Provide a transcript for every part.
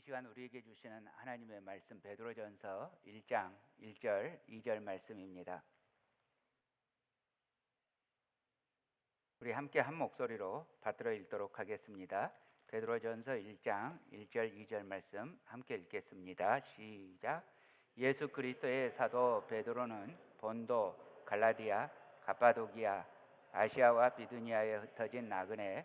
시간 우리에게 주시는 하나님의 말씀 베드로전서 1장 1절 2절 말씀입니다. 우리 함께 한 목소리로 받들어 읽도록 하겠습니다. 베드로전서 1장 1절 2절 말씀 함께 읽겠습니다. 시작. 예수 그리스도의 사도 베드로는 본도, 갈라디아, 갑바도기아, 아시아와 비두니아에 흩어진 나그네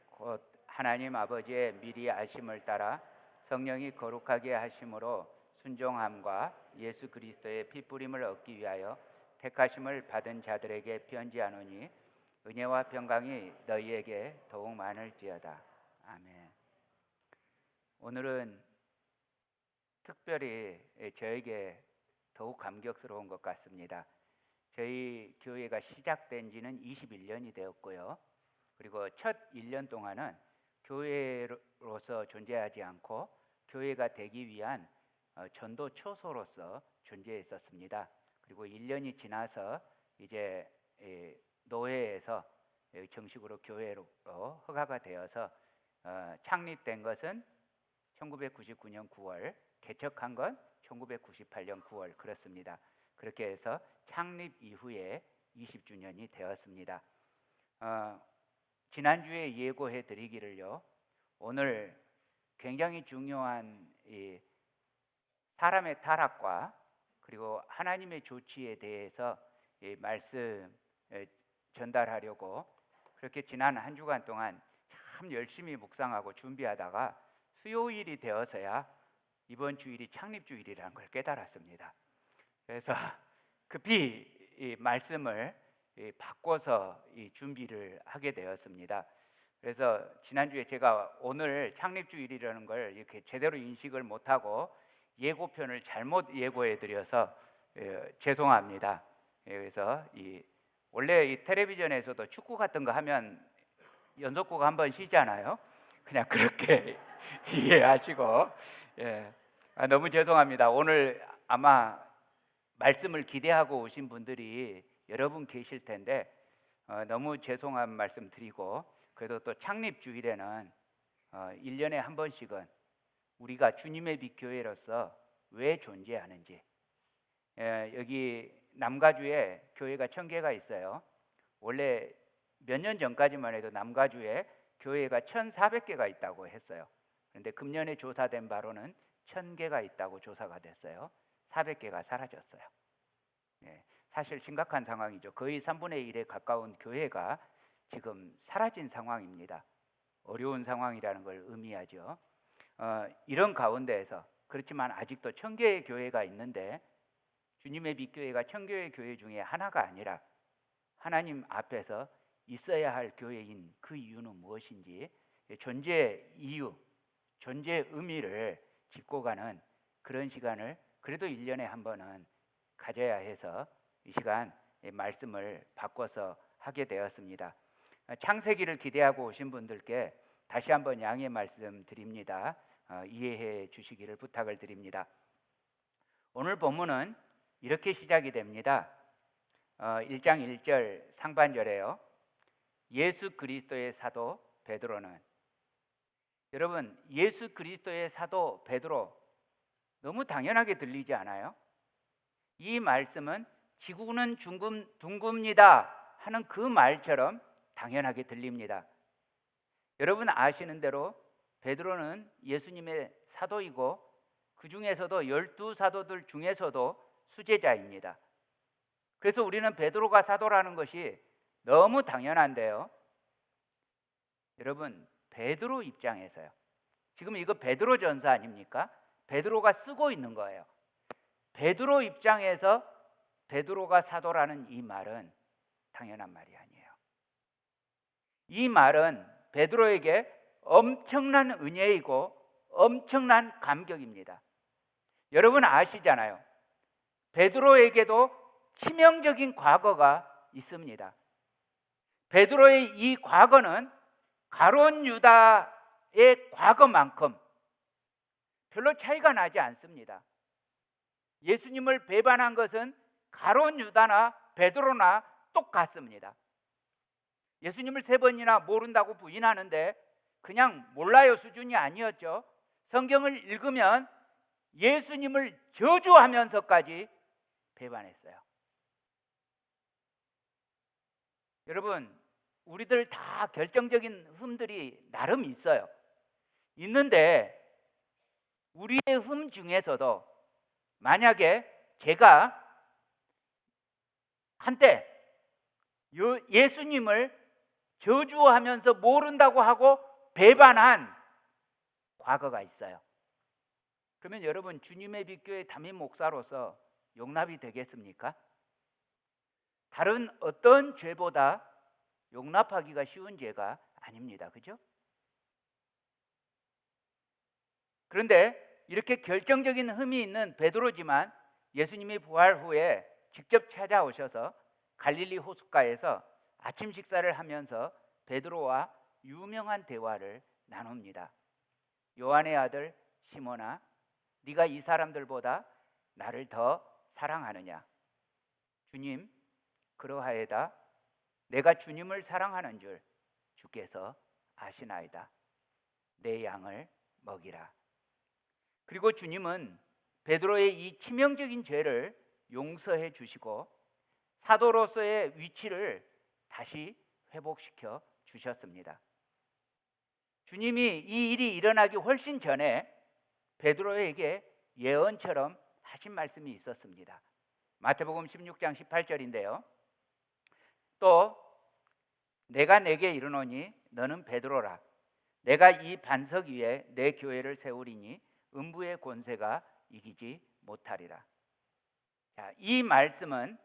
곧 하나님 아버지의 미리 아심을 따라 성령이 거룩하게 하심으로 순종함과 예수 그리스도의 피뿌림을 얻기 위하여 택하심을 받은 자들에게 편지하노니 은혜와 평강이 너희에게 더욱 많을지어다. 아멘. 오늘은 특별히 저에게 더욱 감격스러운 것 같습니다. 저희 교회가 시작된 지는 21년이 되었고요. 그리고 첫 1년 동안은 교회로서 존재하지 않고 교회가 되기 위한 전도 초소로서 존재했었습니다. 그리고 1년이 지나서 이제 노회에서 정식으로 교회로 허가가 되어서 창립된 것은 1999년 9월, 개척한 건 1998년 9월 그렇습니다. 그렇게 해서 창립 이후에 20주년이 되었습니다. 지난주에 예고해 드리기를요. 오늘 굉장히 중요한 이 사람의 타락과 그리고 하나님의 조치에 대해서 이 말씀 전달하려고 그렇게 지난 한 주간 동안 참 열심히 묵상하고 준비하다가 수요일이 되어서야 이번 주일이 창립주일이라는 걸 깨달았습니다. 그래서 급히 이 말씀을 바꿔서 이 준비를 하게 되었습니다. 그래서 지난주에 제가 오늘 창립주일이라는 걸 이렇게 제대로 인식을 못하고 예고편을 잘못 예고해 드려서 죄송합니다. 그래서 원래 이 텔레비전에서도 축구 같은 거 하면 연속구가 한번 쉬잖아요. 그냥 그렇게 이해하시고 너무 죄송합니다. 오늘 아마 말씀을 기대하고 오신 분들이 여러분 계실 텐데 너무 죄송한 말씀 드리고 그래도 또 창립주일에는 1년에 한 번씩은 우리가 주님의 빛 교회로서 왜 존재하는지 여기 남가주에 교회가 1000개가 있어요. 원래 몇 년 전까지만 해도 남가주에 교회가 1400개가 있다고 했어요. 그런데 금년에 조사된 바로는 1000개가 있다고 조사가 됐어요. 400개가 사라졌어요. 사실 심각한 상황이죠. 거의 3분의 1에 가까운 교회가 지금 사라진 상황입니다. 어려운 상황이라는 걸 의미하죠. 이런 가운데에서 그렇지만 아직도 1000개의 교회가 있는데 주님의 빛 교회가 1000개의 교회 중에 하나가 아니라 하나님 앞에서 있어야 할 교회인 그 이유는 무엇인지 존재 이유, 존재 의미를 짚고 가는 그런 시간을 그래도 1년에 한 번은 가져야 해서 이 시간 말씀을 바꿔서 하게 되었습니다. 창세기를 기대하고 오신 분들께 다시 한번 양해 말씀 드립니다. 이해해 주시기를 부탁을 드립니다. 오늘 본문은 이렇게 시작이 됩니다. 1장 1절 상반절에요. 예수 그리스도의 사도 베드로는, 여러분 예수 그리스도의 사도 베드로 너무 당연하게 들리지 않아요? 이 말씀은 지구는 둥굽니다 하는 그 말처럼 당연하게 들립니다. 여러분 아시는 대로 베드로는 예수님의 사도이고 그 중에서도 12사도들 중에서도 수제자입니다. 그래서 우리는 베드로가 사도라는 것이 너무 당연한데요. 여러분 베드로 입장에서요. 지금 이거 베드로 전서 아닙니까? 베드로가 쓰고 있는 거예요. 베드로 입장에서 베드로가 사도라는 이 말은 당연한 말이 아니에요. 이 말은 베드로에게 엄청난 은혜이고 엄청난 감격입니다. 여러분 아시잖아요. 베드로에게도 치명적인 과거가 있습니다. 베드로의 이 과거는 가룟 유다의 과거만큼 별로 차이가 나지 않습니다. 예수님을 배반한 것은 가룟 유다나 베드로나 똑같습니다. 예수님을 3번이나 모른다고 부인하는데 그냥 몰라요 수준이 아니었죠. 성경을 읽으면 예수님을 저주하면서까지 배반했어요. 여러분, 우리들 다 결정적인 흠들이 나름 있어요. 있는데 우리의 흠 중에서도 만약에 제가 한때 예수님을 저주하면서 모른다고 하고 배반한 과거가 있어요. 그러면 여러분, 주님의 빛교회 담임 목사로서 용납이 되겠습니까? 다른 어떤 죄보다 용납하기가 쉬운 죄가 아닙니다. 그죠? 그런데 이렇게 결정적인 흠이 있는 베드로지만 예수님이 부활 후에 직접 찾아오셔서 갈릴리 호숫가에서 아침 식사를 하면서 베드로와 유명한 대화를 나눕니다. 요한의 아들 시몬아, 네가 이 사람들보다 나를 더 사랑하느냐? 주님, 그러하에다 내가 주님을 사랑하는 줄 주께서 아시나이다. 내 양을 먹이라. 그리고 주님은 베드로의 이 치명적인 죄를 용서해 주시고 사도로서의 위치를 다시 회복시켜 주셨습니다. 주님이 이 일이 일어나기 훨씬 전에 베드로에게 예언처럼 하신 말씀이 있었습니다. 마태복음 16장 18절인데요. 또 내가 내게 이르노니 너는 베드로라. 내가 이 반석 위에 내 교회를 세우리니 음부의 권세가 이기지 못하리라. 자, 이 말씀은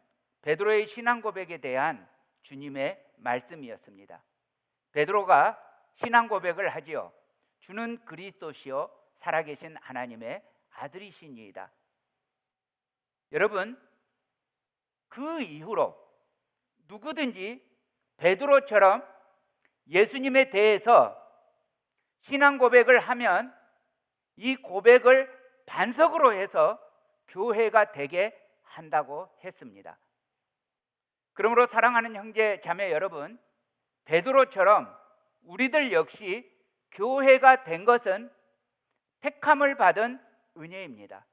베드로의 신앙 고백에 대한 주님의 말씀이었습니다. 베드로가 신앙 고백을 하지요. 주는 그리스도시요 살아계신 하나님의 아들이시니이다. 여러분, 그 이후로 누구든지 베드로처럼 예수님에 대해서 신앙 고백을 하면 이 고백을 반석으로 해서 교회가 되게 한다고 했습니다. 그러므로 사랑하는 형제 자매 여러분, 베드로처럼 우리들 역시 교회가 된 것은 택함을 받은 은혜입니다.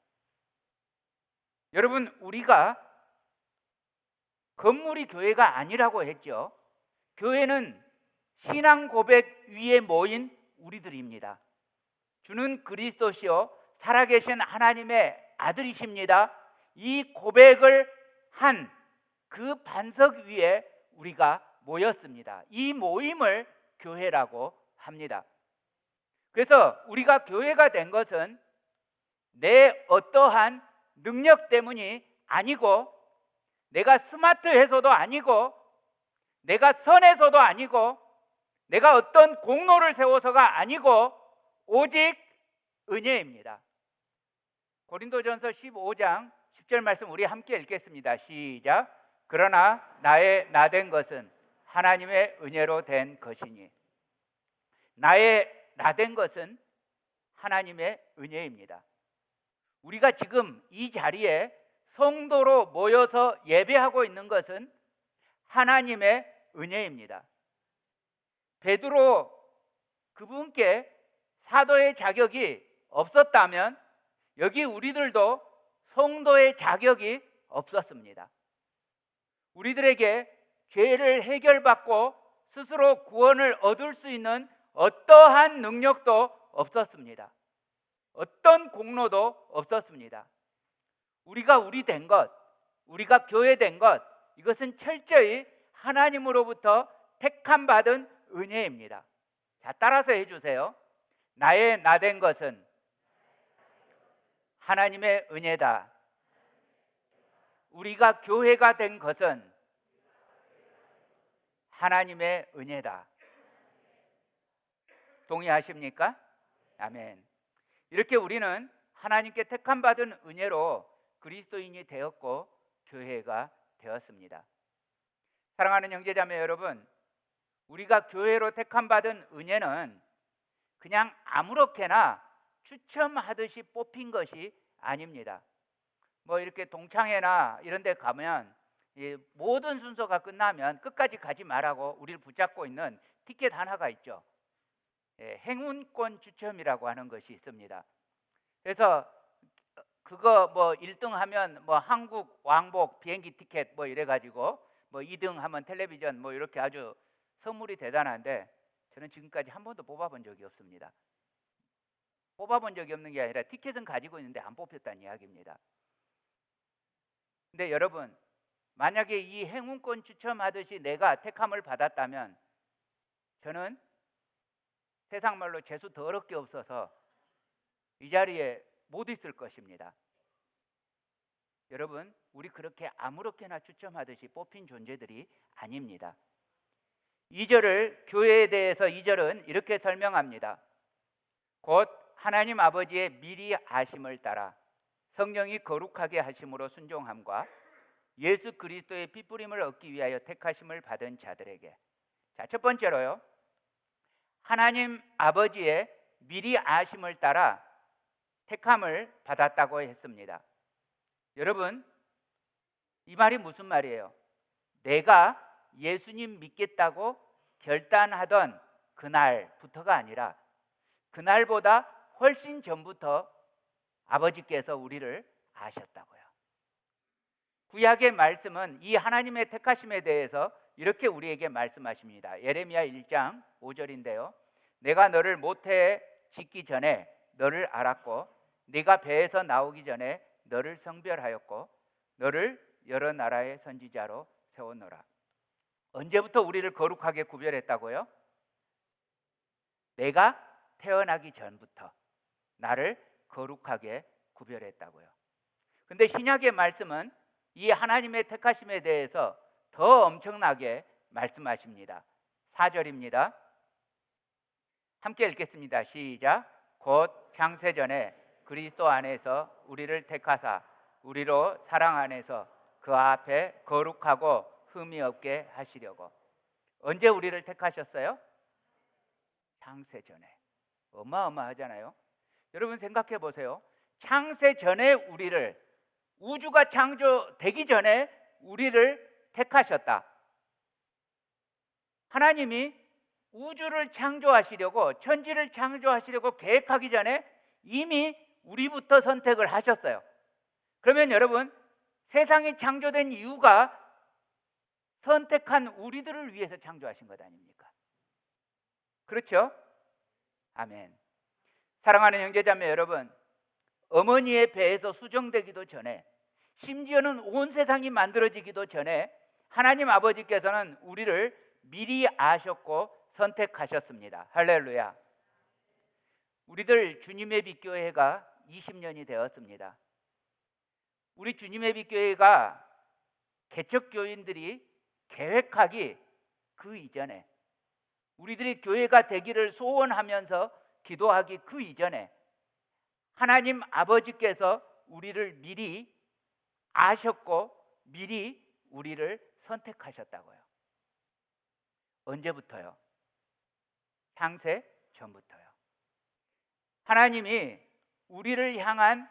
여러분, 우리가 건물이 교회가 아니라고 했죠. 교회는 신앙 고백 위에 모인 우리들입니다. 주는 그리스도시요 살아계신 하나님의 아들이십니다. 이 고백을 한 그 반석 위에 우리가 모였습니다. 이 모임을 교회라고 합니다. 그래서 우리가 교회가 된 것은 내 어떠한 능력 때문이 아니고, 내가 스마트해서도 아니고, 내가 선해서도 아니고, 내가 어떤 공로를 세워서가 아니고 오직 은혜입니다. 고린도전서 15장 10절 말씀 우리 함께 읽겠습니다. 시작. 그러나 나의 나된 것은 하나님의 은혜로 된 것이니. 나의 나된 것은 하나님의 은혜입니다. 우리가 지금 이 자리에 성도로 모여서 예배하고 있는 것은 하나님의 은혜입니다. 베드로 그분께 사도의 자격이 없었다면 여기 우리들도 성도의 자격이 없었습니다. 우리들에게 죄를 해결받고 스스로 구원을 얻을 수 있는 어떠한 능력도 없었습니다. 어떤 공로도 없었습니다. 우리가 우리 된 것, 우리가 교회 된 것, 이것은 철저히 하나님으로부터 택함 받은 은혜입니다. 자, 따라서 해주세요. 나의 나된 것은 하나님의 은혜다. 우리가 교회가 된 것은 하나님의 은혜다. 동의하십니까? 아멘. 이렇게 우리는 하나님께 택함 받은 은혜로 그리스도인이 되었고 교회가 되었습니다. 사랑하는 형제자매 여러분, 우리가 교회로 택함 받은 은혜는 그냥 아무렇게나 추첨하듯이 뽑힌 것이 아닙니다. 뭐 이렇게 동창회나 이런 데 가면 모든 순서가 끝나면 끝까지 가지 말라고 우리를 붙잡고 있는 티켓 하나가 있죠. 행운권 추첨이라고 하는 것이 있습니다. 그래서 그거 뭐 1등 하면 뭐 한국 왕복 비행기 티켓 뭐 이래 가지고 뭐 2등 하면 텔레비전 뭐 이렇게 아주 선물이 대단한데 저는 지금까지 한 번도 뽑아본 적이 없습니다. 뽑아본 적이 없는 게 아니라 티켓은 가지고 있는데 안 뽑혔다는 이야기입니다. 근데 여러분, 만약에 이 행운권 추첨하듯이 내가 택함을 받았다면 저는 세상 말로 재수 더럽게 없어서 이 자리에 못 있을 것입니다. 여러분, 우리 그렇게 아무렇게나 추첨하듯이 뽑힌 존재들이 아닙니다. 2절을 교회에 대해서 2절은 이렇게 설명합니다. 곧 하나님 아버지의 미리 아심을 따라 성령이 거룩하게 하심으로 순종함과 예수 그리스도의 핏부림을 얻기 위하여 택하심을 받은 자들에게. 자, 첫 번째로요. 하나님 아버지의 미리 아심을 따라 택함을 받았다고 했습니다. 여러분, 이 말이 무슨 말이에요? 내가 예수님 믿겠다고 결단하던 그날부터가 아니라 그날보다 훨씬 전부터 아버지께서 우리를 아셨다고요. 구약의 말씀은 이 하나님의 택하심에 대해서 이렇게 우리에게 말씀하십니다. 예레미야 1장 5절인데요. 내가 너를 모태에 짓기 전에 너를 알았고 네가 배에서 나오기 전에 너를 성별하였고 너를 여러 나라의 선지자로 세웠노라. 언제부터 우리를 거룩하게 구별했다고요? 내가 태어나기 전부터 나를 거룩하게 구별했다고요. 근데 신약의 말씀은 이 하나님의 택하심에 대해서 더 엄청나게 말씀하십니다. 4절입니다. 함께 읽겠습니다. 시작. 곧 창세전에 그리스도 안에서 우리를 택하사 우리로 사랑 안에서 그 앞에 거룩하고 흠이 없게 하시려고. 언제 우리를 택하셨어요? 창세전에. 어마어마하잖아요. 여러분 생각해 보세요. 창세전에 우리를, 우주가 창조되기 전에 우리를 택하셨다. 하나님이 우주를 창조하시려고, 천지를 창조하시려고 계획하기 전에 이미 우리부터 선택을 하셨어요. 그러면 여러분, 세상이 창조된 이유가 선택한 우리들을 위해서 창조하신 것 아닙니까? 그렇죠? 아멘. 사랑하는 형제자매 여러분, 어머니의 배에서 수정되기도 전에, 심지어는 온 세상이 만들어지기도 전에 하나님 아버지께서는 우리를 미리 아셨고 선택하셨습니다. 할렐루야. 우리들 주님의 빛교회가 20년이 되었습니다. 우리 주님의 빛교회가 개척교인들이 계획하기 그 이전에, 우리들이 교회가 되기를 소원하면서 기도하기 그 이전에 하나님 아버지께서 우리를 미리 아셨고 미리 우리를 선택하셨다고요. 언제부터요? 창세 전부터요. 하나님이 우리를 향한,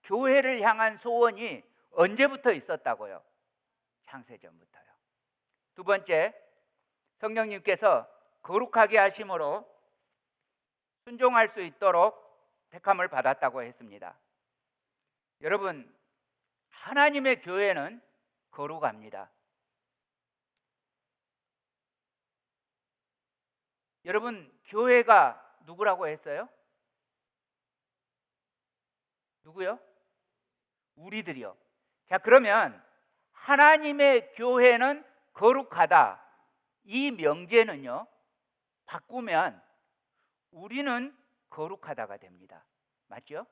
교회를 향한 소원이 언제부터 있었다고요? 창세 전부터요. 두 번째, 성령님께서 거룩하게 하심으로 순종할 수 있도록 택함을 받았다고 했습니다. 여러분, 하나님의 교회는 거룩합니다. 여러분, 교회가 누구라고 했어요? 누구요? 우리들이요. 자, 그러면 하나님의 교회는 거룩하다, 이 명제는요, 바꾸면 우리는 거룩하다가 됩니다. 맞죠?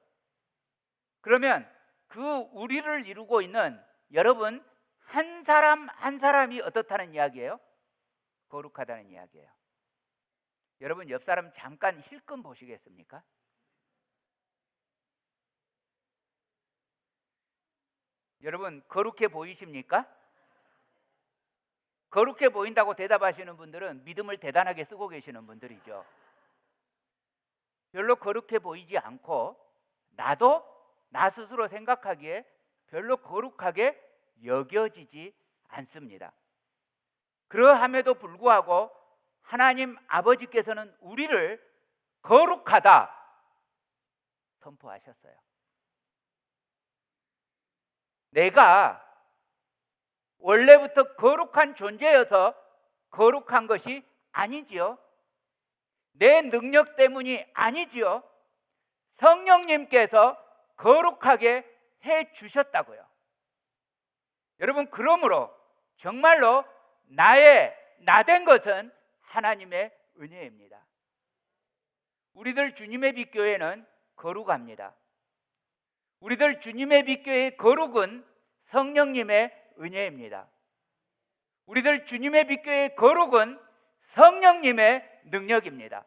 그러면 그 우리를 이루고 있는 여러분 한 사람 한 사람이 어떻다는 이야기예요? 거룩하다는 이야기예요. 여러분 옆 사람 잠깐 힐끔 보시겠습니까? 여러분 거룩해 보이십니까? 거룩해 보인다고 대답하시는 분들은 믿음을 대단하게 쓰고 계시는 분들이죠. 별로 거룩해 보이지 않고 나도 나 스스로 생각하기에 별로 거룩하게 여겨지지 않습니다. 그러함에도 불구하고 하나님 아버지께서는 우리를 거룩하다 선포하셨어요. 내가 원래부터 거룩한 존재여서 거룩한 것이 아니지요. 내 능력 때문이 아니지요. 성령님께서 거룩하게 해 주셨다고요. 여러분, 그러므로 정말로 나 된 것은 하나님의 은혜입니다. 우리들 주님의 빛교회는 거룩합니다. 우리들 주님의 빛교회의 거룩은 성령님의 은혜입니다. 우리들 주님의 빛교회의 거룩은 성령님의 능력입니다.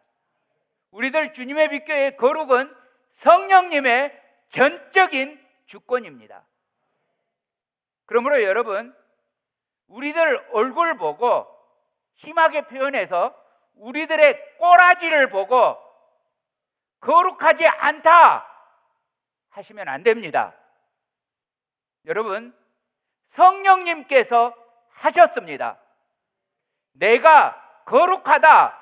우리들 주님의 빛교회의 거룩은 성령님의 전적인 주권입니다. 그러므로 여러분, 우리들 얼굴 보고 심하게 표현해서 우리들의 꼬라지를 보고 거룩하지 않다 하시면 안 됩니다. 여러분, 성령님께서 하셨습니다. 내가 거룩하다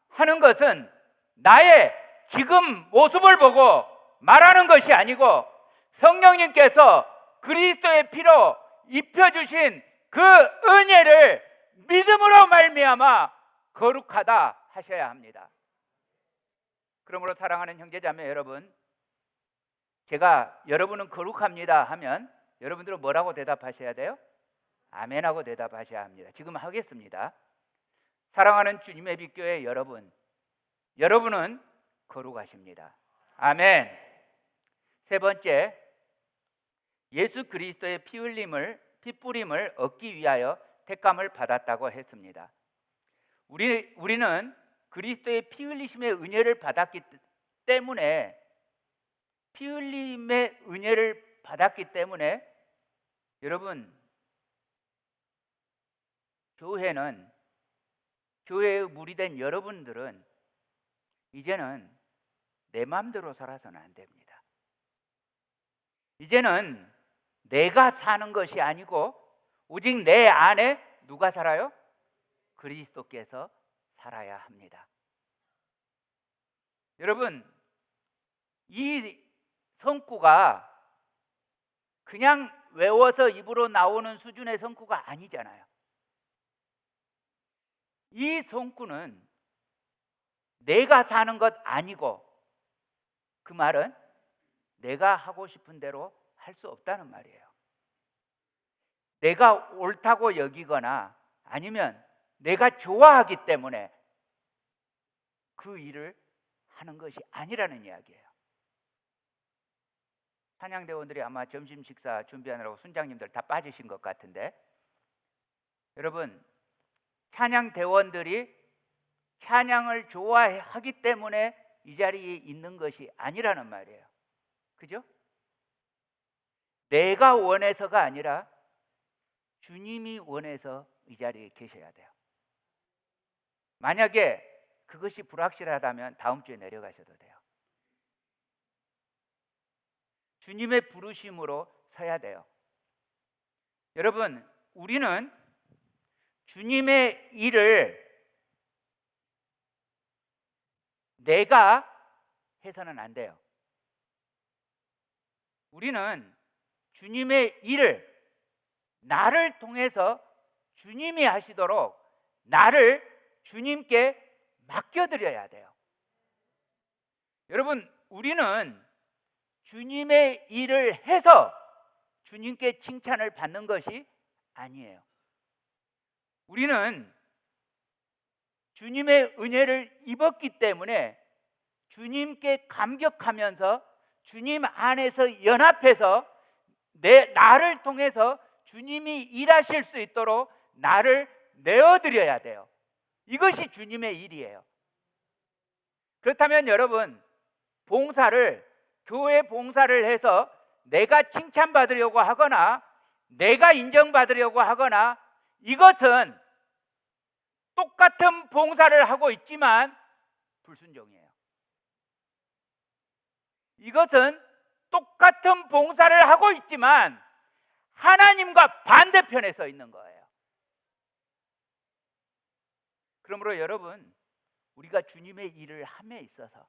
하는 것은 나의 지금 모습을 보고 말하는 것이 아니고 성령님께서 그리스도의 피로 입혀주신 그 은혜를 믿음으로 말미암아 거룩하다 하셔야 합니다. 그러므로 사랑하는 형제자매 여러분, 제가 여러분은 거룩합니다 하면 여러분들은 뭐라고 대답하셔야 돼요? 아멘하고 대답하셔야 합니다. 지금 하겠습니다. 사랑하는 주님의 빛교회 여러분, 여러분은 거룩하십니다. 아멘. 세 번째, 예수 그리스도의 피 뿌림을 얻기 위하여 택감을 받았다고 했습니다. 우리는 그리스도의 피 흘리심의 은혜를 받았기 때문에, 피 흘림의 은혜를 받았기 때문에 여러분, 교회의 무리 된 여러분들은 이제는 내 마음대로 살아서는 안 됩니다. 이제는 내가 사는 것이 아니고 오직 내 안에 누가 살아요? 그리스도께서 살아야 합니다. 여러분, 이 성구가 그냥 외워서 입으로 나오는 수준의 성구가 아니잖아요. 이 성구는 내가 사는 것 아니고, 그 말은 내가 하고 싶은 대로 할 수 없다는 말이에요. 내가 옳다고 여기거나 아니면 내가 좋아하기 때문에 그 일을 하는 것이 아니라는 이야기예요. 찬양대원들이 아마 점심 식사 준비하느라고 순장님들 다 빠지신 것 같은데, 여러분, 찬양대원들이 찬양을 좋아하기 때문에 이 자리에 있는 것이 아니라는 말이에요. 그죠? 내가 원해서가 아니라 주님이 원해서 이 자리에 계셔야 돼요. 만약에 그것이 불확실하다면 다음 주에 내려가셔도 돼요. 주님의 부르심으로 서야 돼요. 여러분, 우리는 주님의 일을 내가 해서는 안 돼요. 우리는 주님의 일을 나를 통해서 주님이 하시도록 나를 주님께 맡겨드려야 돼요. 여러분, 우리는 주님의 일을 해서 주님께 칭찬을 받는 것이 아니에요. 우리는 주님의 은혜를 입었기 때문에 주님께 감격하면서 주님 안에서 연합해서 나를 통해서 주님이 일하실 수 있도록 나를 내어드려야 돼요. 이것이 주님의 일이에요. 그렇다면 여러분, 교회 봉사를 해서 내가 칭찬받으려고 하거나 내가 인정받으려고 하거나, 이것은 똑같은 봉사를 하고 있지만 불순종이에요. 이것은 똑같은 봉사를 하고 있지만 하나님과 반대편에 서 있는 거예요. 그러므로 여러분, 우리가 주님의 일을 함에 있어서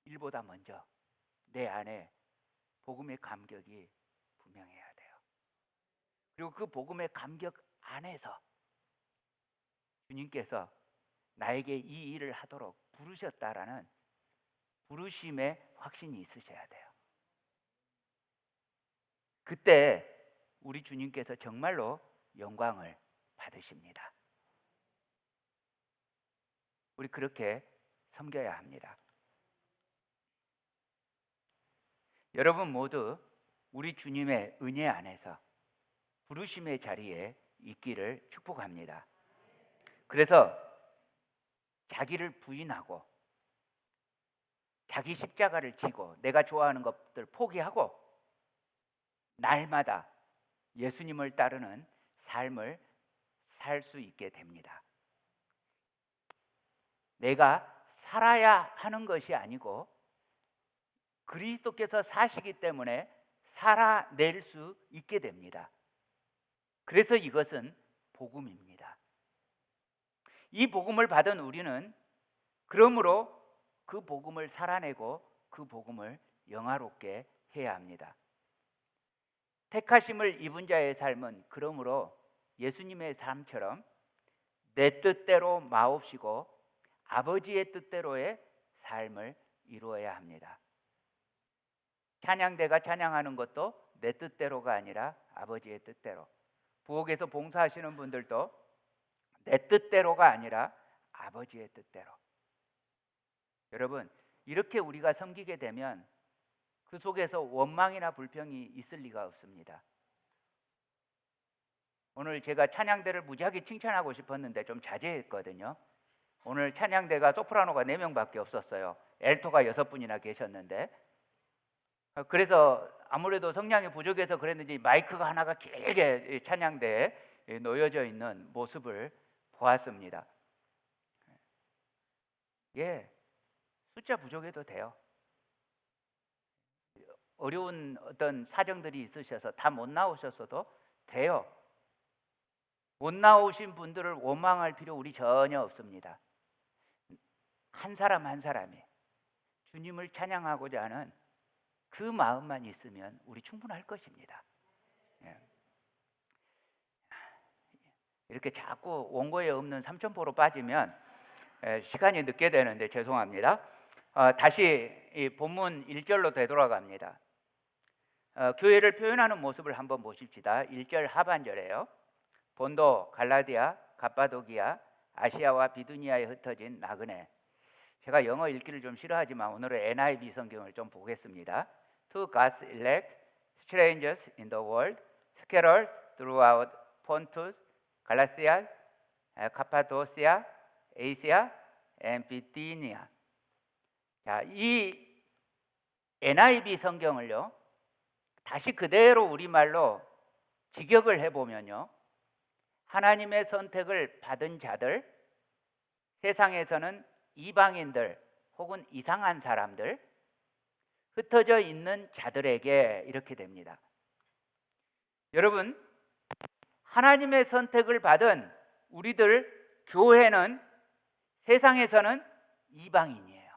일보다 먼저 내 안에 복음의 감격이 분명해야 돼요. 그리고 그 복음의 감격 안에서 주님께서 나에게 이 일을 하도록 부르셨다라는 부르심의 확신이 있으셔야 돼요. 그때 우리 주님께서 정말로 영광을 받으십니다. 우리 그렇게 섬겨야 합니다. 여러분 모두 우리 주님의 은혜 안에서 부르심의 자리에 있기를 축복합니다. 그래서 자기를 부인하고 자기 십자가를 지고 내가 좋아하는 것들 포기하고 날마다 예수님을 따르는 삶을 살 수 있게 됩니다. 내가 살아야 하는 것이 아니고 그리스도께서 사시기 때문에 살아낼 수 있게 됩니다. 그래서 이것은 복음입니다. 이 복음을 받은 우리는 그러므로 그 복음을 살아내고 그 복음을 영화롭게 해야 합니다. 택하심을 입은 자의 삶은 그러므로 예수님의 삶처럼 내 뜻대로 마옵시고 아버지의 뜻대로의 삶을 이루어야 합니다. 찬양대가 찬양하는 것도 내 뜻대로가 아니라 아버지의 뜻대로, 부엌에서 봉사하시는 분들도 내 뜻대로가 아니라 아버지의 뜻대로. 여러분, 이렇게 우리가 섬기게 되면 그 속에서 원망이나 불평이 있을 리가 없습니다. 오늘 제가 찬양대를 무지하게 칭찬하고 싶었는데 좀 자제했거든요. 오늘 찬양대가 소프라노가 4명밖에 없었어요. 엘토가 6분이나 계셨는데, 그래서 아무래도 성량이 부족해서 그랬는지 마이크가 하나가 길게 찬양대에 놓여져 있는 모습을 보았습니다. 예, 숫자 부족해도 돼요. 어려운 어떤 사정들이 있으셔서 다 못 나오셨어도 돼요. 못 나오신 분들을 원망할 필요 우리 전혀 없습니다. 한 사람 한 사람이 주님을 찬양하고자 하는 그 마음만 있으면 우리 충분할 것입니다. 이렇게 자꾸 원고에 없는 삼천포로 빠지면 시간이 늦게 되는데 죄송합니다. 다시 이 본문 1절로 되돌아갑니다. 교회를 표현하는 모습을 한번 보십시다. 1절 하반절에요. 본도, 갈라디아, 갑바도기아, 아시아와 비두니아에 흩어진 나그네. 제가 영어 읽기를 좀 싫어하지만 오늘은 NIV 성경을 좀 보겠습니다. To God's elect, strangers in the world, scattered throughout Pontus, Galatia, Cappadocia, Asia, and Bithynia. 자, 이 NIV 성경을요, 다시 그대로 우리말로 직역을 해보면요, 하나님의 선택을 받은 자들, 세상에서는 이방인들 혹은 이상한 사람들, 흩어져 있는 자들에게 이렇게 됩니다. 여러분, 하나님의 선택을 받은 우리들 교회는 세상에서는 이방인이에요.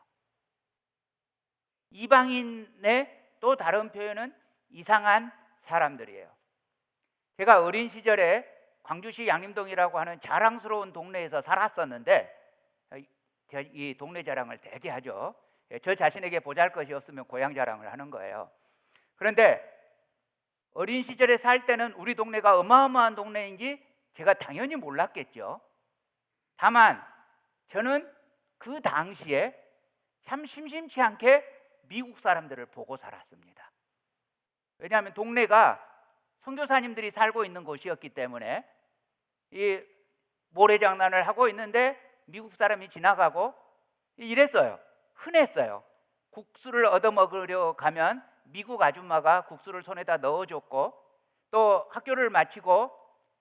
이방인의 또 다른 표현은 이상한 사람들이에요. 제가 어린 시절에 광주시 양림동이라고 하는 자랑스러운 동네에서 살았었는데, 이 동네 자랑을 되게 하죠. 저 자신에게 보잘것이 없으면 고향 자랑을 하는 거예요. 그런데 어린 시절에 살 때는 우리 동네가 어마어마한 동네인지 제가 당연히 몰랐겠죠. 다만 저는 그 당시에 참 심심치 않게 미국 사람들을 보고 살았습니다. 왜냐하면 동네가 선교사님들이 살고 있는 곳이었기 때문에 이 모래장난을 하고 있는데 미국 사람이 지나가고 이랬어요. 흔했어요. 국수를 얻어먹으려 가면 미국 아줌마가 국수를 손에다 넣어줬고, 또 학교를 마치고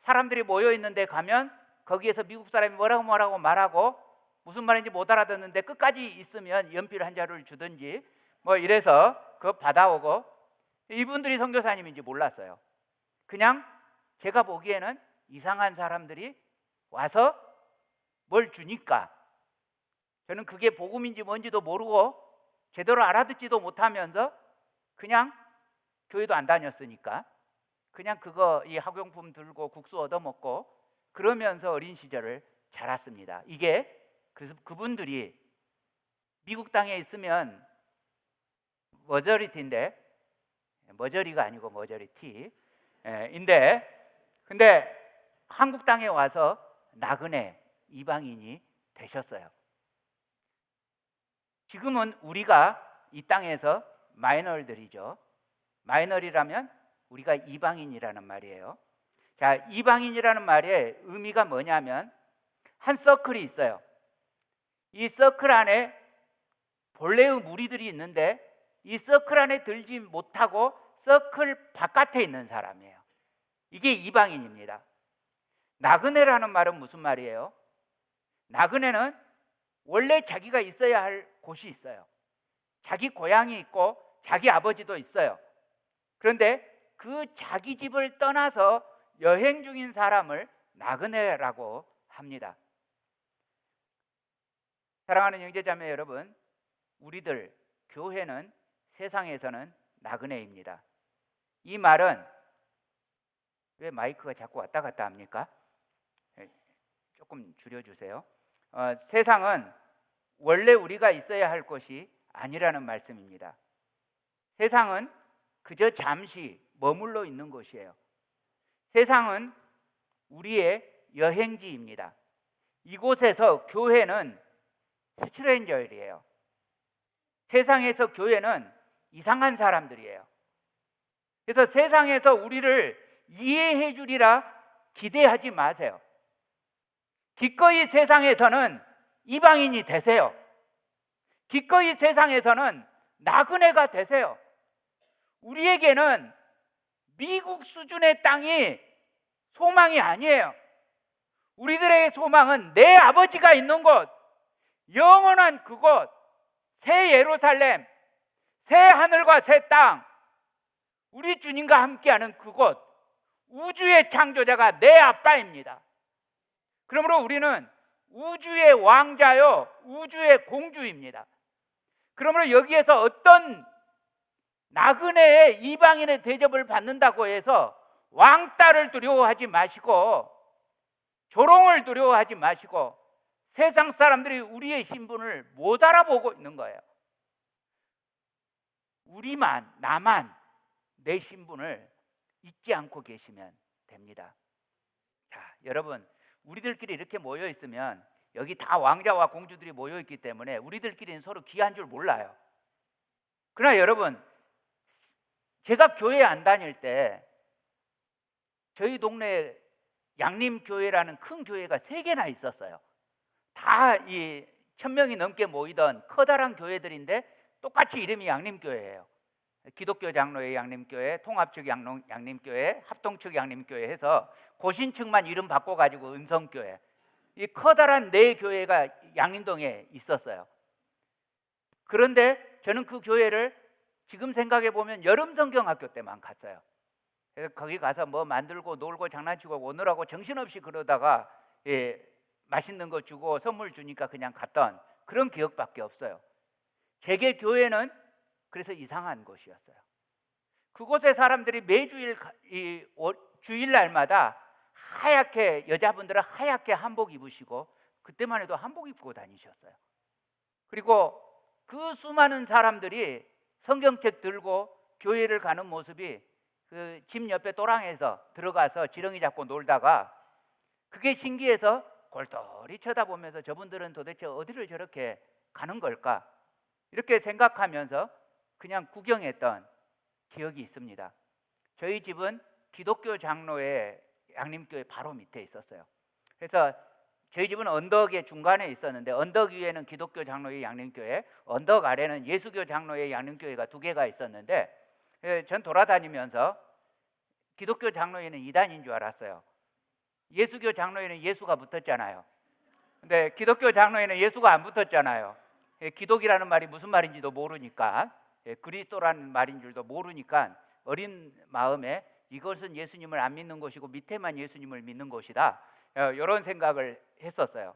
사람들이 모여있는데 가면 거기에서 미국 사람이 뭐라고 말하고 무슨 말인지 못 알아듣는데 끝까지 있으면 연필 한 자루를 주든지 뭐 이래서 그거 받아오고, 이분들이 선교사님인지 몰랐어요. 그냥 제가 보기에는 이상한 사람들이 와서 뭘 주니까 저는 그게 복음인지 뭔지도 모르고 제대로 알아듣지도 못하면서 그냥 교회도 안 다녔으니까 그냥 그거 이 학용품 들고 국수 얻어먹고 그러면서 어린 시절을 자랐습니다. 이게 그분들이 미국 땅에 있으면 머저리티인데, 머저리가 아니고 머저리티 근데 한국 땅에 와서 나그네 이방인이 되셨어요. 지금은 우리가 이 땅에서 마이너들이죠. 마이너리라면 우리가 이방인이라는 말이에요. 자, 이방인이라는 말의 의미가 뭐냐면 한 서클이 있어요. 이 서클 안에 본래의 무리들이 있는데 이 서클 안에 들지 못하고 서클 바깥에 있는 사람이에요. 이게 이방인입니다. 나그네라는 말은 무슨 말이에요? 나그네는 원래 자기가 있어야 할 곳이 있어요. 자기 고향이 있고 자기 아버지도 있어요. 그런데 그 자기 집을 떠나서 여행 중인 사람을 나그네라고 합니다. 사랑하는 형제자매 여러분, 우리들 교회는 세상에서는 나그네입니다. 이 말은 왜 마이크가 자꾸 왔다 갔다 합니까? 조금 줄여주세요. 세상은 원래 우리가 있어야 할 곳이 아니라는 말씀입니다. 세상은 그저 잠시 머물러 있는 곳이에요. 세상은 우리의 여행지입니다. 이곳에서 교회는 스트레인저이에요. 세상에서 교회는 이상한 사람들이에요. 그래서 세상에서 우리를 이해해 주리라 기대하지 마세요. 기꺼이 세상에서는 이방인이 되세요. 기꺼이 세상에서는 나그네가 되세요. 우리에게는 미국 수준의 땅이 소망이 아니에요. 우리들의 소망은 내 아버지가 있는 곳, 영원한 그곳, 새 예루살렘, 새 하늘과 새 땅, 우리 주님과 함께하는 그곳, 우주의 창조자가 내 아빠입니다. 그러므로 우리는 우주의 왕자요, 우주의 공주입니다. 그러므로 여기에서 어떤 나그네의 이방인의 대접을 받는다고 해서 왕따를 두려워하지 마시고 조롱을 두려워하지 마시고 세상 사람들이 우리의 신분을 못 알아보고 있는 거예요. 나만 내 신분을 잊지 않고 계시면 됩니다. 자, 여러분, 우리들끼리 이렇게 모여 있으면 여기 다 왕자와 공주들이 모여 있기 때문에 우리들끼리는 서로 귀한 줄 몰라요. 그러나 여러분, 제가 교회 안 다닐 때 저희 동네에 양림교회라는 큰 교회가 3개나 있었어요. 다 이 1000명이 넘게 모이던 커다란 교회들인데 똑같이 이름이 양림교회예요. 기독교 장로회 양림교회, 통합측 양림교회, 합동측 양림교회 해서 고신측만 이름 바꿔가지고 은성교회, 이 커다란 4교회가 양림동에 있었어요. 그런데 저는 그 교회를 지금 생각해 보면 여름성경학교 때만 갔어요. 그래서 거기 가서 뭐 만들고 놀고 장난치고 오느라고 정신없이 그러다가 맛있는 거 주고 선물 주니까 그냥 갔던 그런 기억밖에 없어요. 제게 교회는 그래서 이상한 곳이었어요. 그곳의 사람들이 매주일 주일날마다 하얗게, 여자분들은 하얗게 한복 입으시고 그때만 해도 한복 입고 다니셨어요. 그리고 그 수많은 사람들이 성경책 들고 교회를 가는 모습이 그 집 옆에 또랑에서 들어가서 지렁이 잡고 놀다가 그게 신기해서 골똘히 쳐다보면서 저분들은 도대체 어디를 저렇게 가는 걸까? 이렇게 생각하면서 그냥 구경했던 기억이 있습니다. 저희 집은 기독교 장로회 양림교회 바로 밑에 있었어요. 그래서 저희 집은 언덕의 중간에 있었는데 언덕 위에는 기독교 장로회 양림교회, 언덕 아래는 예수교 장로회 양림교회가 2개가 있었는데 전 돌아다니면서 기독교 장로회는 이단인 줄 알았어요. 예수교 장로회는 예수가 붙었잖아요. 근데 기독교 장로회는 예수가 안 붙었잖아요. 기독이라는 말이 무슨 말인지도 모르니까, 그리스도라는 말인 줄도 모르니까 어린 마음에 이것은 예수님을 안 믿는 것이고 밑에만 예수님을 믿는 것이다, 이런 생각을 했었어요.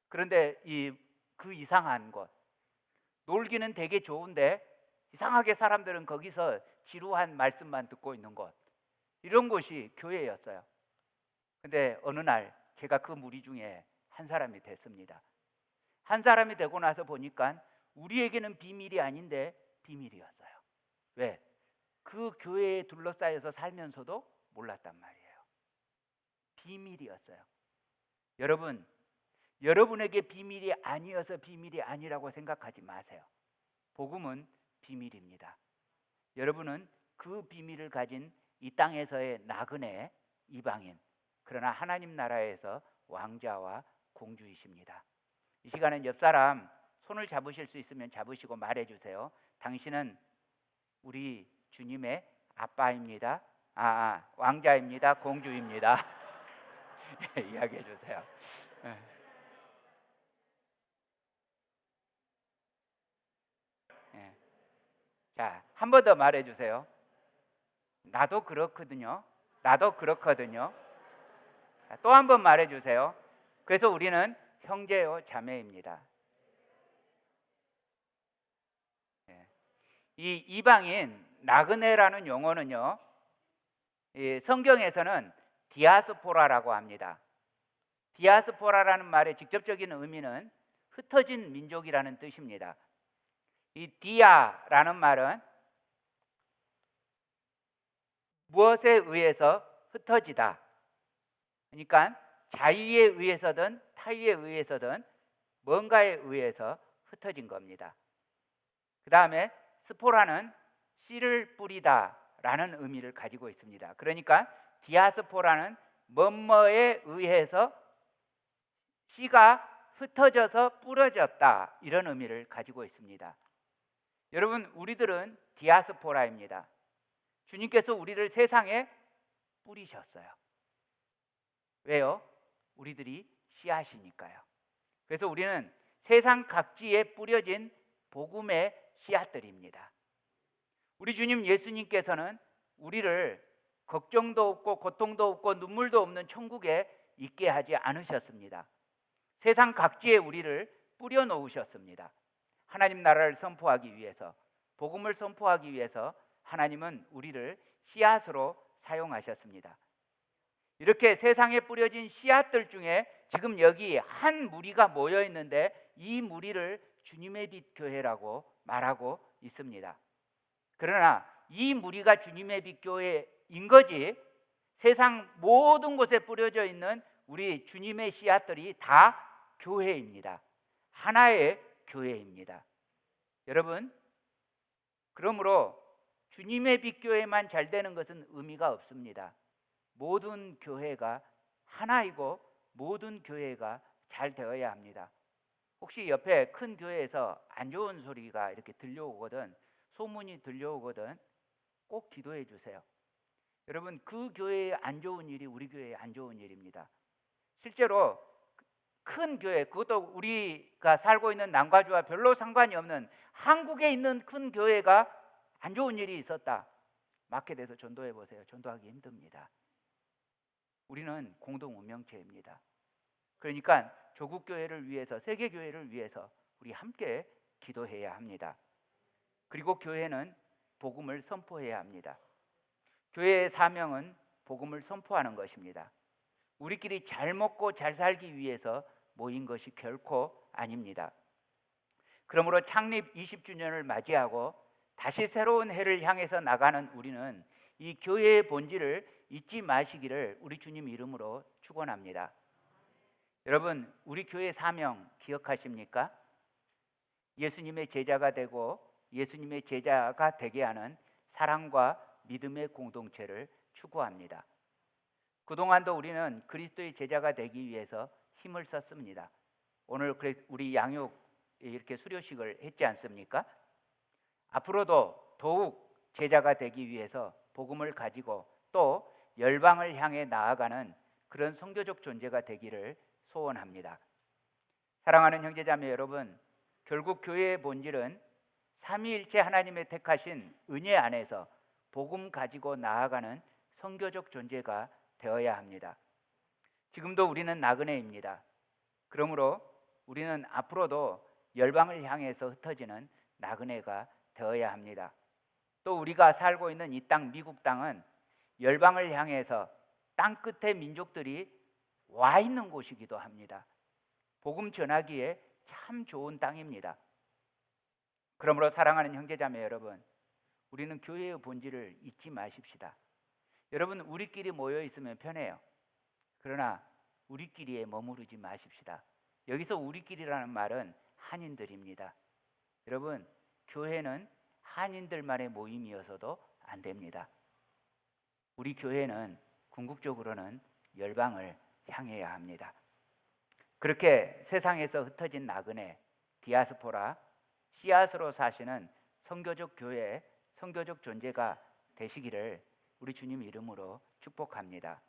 그런데 그 이상한 곳, 놀기는 되게 좋은데 이상하게 사람들은 거기서 지루한 말씀만 듣고 있는 곳, 이런 곳이 교회였어요. 근데 어느 날 제가 그 무리 중에 한 사람이 됐습니다. 한 사람이 되고 나서 보니까 우리에게는 비밀이 아닌데 비밀이었어요. 왜? 그 교회에 둘러싸여서 살면서도 몰랐단 말이에요. 비밀이었어요. 여러분, 여러분에게 비밀이 아니어서 비밀이 아니라고 생각하지 마세요. 복음은 비밀입니다. 여러분은 그 비밀을 가진 이 땅에서의 나그네, 이방인, 그러나 하나님 나라에서 왕자와 공주이십니다. 이 시간엔 옆 사람 손을 잡으실 수 있으면 잡으시고 말해주세요. 당신은 우리 주님의 아빠입니다. 왕자입니다. 공주입니다. 이야기해 주세요. 예. 자, 한 번 더 말해 주세요. 나도 그렇거든요. 나도 그렇거든요. 또 한 번 말해 주세요. 그래서 우리는 형제요 자매입니다. 예. 이 이방인 나그네라는 용어는요, 이 성경에서는 디아스포라라고 합니다. 디아스포라라는 말의 직접적인 의미는 흩어진 민족이라는 뜻입니다. 이 디아라는 말은 무엇에 의해서 흩어지다. 그러니까 자의에 의해서든 타의에 의해서든 뭔가에 의해서 흩어진 겁니다. 그 다음에 스포라는 씨를 뿌리다라는 의미를 가지고 있습니다. 그러니까 디아스포라는 뭐뭐에 의해서 씨가 흩어져서 뿌려졌다, 이런 의미를 가지고 있습니다. 여러분, 우리들은 디아스포라입니다. 주님께서 우리를 세상에 뿌리셨어요. 왜요? 우리들이 씨앗이니까요. 그래서 우리는 세상 각지에 뿌려진 복음의 씨앗들입니다. 우리 주님 예수님께서는 우리를 걱정도 없고 고통도 없고 눈물도 없는 천국에 있게 하지 않으셨습니다. 세상 각지에 우리를 뿌려 놓으셨습니다. 하나님 나라를 선포하기 위해서, 복음을 선포하기 위해서 하나님은 우리를 씨앗으로 사용하셨습니다. 이렇게 세상에 뿌려진 씨앗들 중에 지금 여기 한 무리가 모여 있는데, 이 무리를 주님의 빛 교회라고 말하고 있습니다. 그러나 이 무리가 주님의 빛 교회인 거지, 세상 모든 곳에 뿌려져 있는 우리 주님의 씨앗들이 다 교회입니다. 하나의 교회입니다. 여러분, 그러므로 주님의 빛 교회만 잘 되는 것은 의미가 없습니다. 모든 교회가 하나이고 모든 교회가 잘 되어야 합니다. 혹시 옆에 큰 교회에서 안 좋은 소리가 이렇게 들려오거든, 소문이 들려오거든, 꼭 기도해 주세요. 여러분, 그 교회에 안 좋은 일이 우리 교회에 안 좋은 일입니다. 실제로 큰 교회, 그것도 우리가 살고 있는 남과주와 별로 상관이 없는 한국에 있는 큰 교회가 안 좋은 일이 있었다, 마켓에서 전도해 보세요. 전도하기 힘듭니다. 우리는 공동 운명체입니다. 그러니까 조국 교회를 위해서, 세계 교회를 위해서 우리 함께 기도해야 합니다. 그리고 교회는 복음을 선포해야 합니다. 교회의 사명은 복음을 선포하는 것입니다. 우리끼리 잘 먹고 잘 살기 위해서 모인 것이 결코 아닙니다. 그러므로 창립 20주년을 맞이하고 다시 새로운 해를 향해서 나가는 우리는 이 교회의 본질을 잊지 마시기를 우리 주님 이름으로 축원합니다. 여러분, 우리 교회 사명 기억하십니까? 예수님의 제자가 되고 예수님의 제자가 되게 하는 사랑과 믿음의 공동체를 추구합니다. 그동안도 우리는 그리스도의 제자가 되기 위해서 힘을 썼습니다. 오늘 우리 양육 이렇게 수료식을 했지 않습니까? 앞으로도 더욱 제자가 되기 위해서 복음을 가지고 또 열방을 향해 나아가는 그런 선교적 존재가 되기를 소원합니다. 사랑하는 형제자매 여러분, 결국 교회의 본질은 삼위일체 하나님의 택하신 은혜 안에서 복음 가지고 나아가는 선교적 존재가 되어야 합니다. 지금도 우리는 나그네입니다. 그러므로 우리는 앞으로도 열방을 향해서 흩어지는 나그네가 되어야 합니다. 또 우리가 살고 있는 이 땅 미국 땅은 열방을 향해서 땅 끝에 민족들이 와 있는 곳이기도 합니다. 복음 전하기에 참 좋은 땅입니다. 그러므로 사랑하는 형제자매 여러분, 우리는 교회의 본질을 잊지 마십시다. 여러분, 우리끼리 모여 있으면 편해요. 그러나 우리끼리에 머무르지 마십시다. 여기서 우리끼리라는 말은 한인들입니다. 여러분, 교회는 한인들만의 모임이어서도 안 됩니다. 우리 교회는 궁극적으로는 열방을 향해야 합니다. 그렇게 세상에서 흩어진 나그네, 디아스포라, 씨앗으로 사시는 선교적 교회, 선교적 존재가 되시기를 우리 주님 이름으로 축복합니다.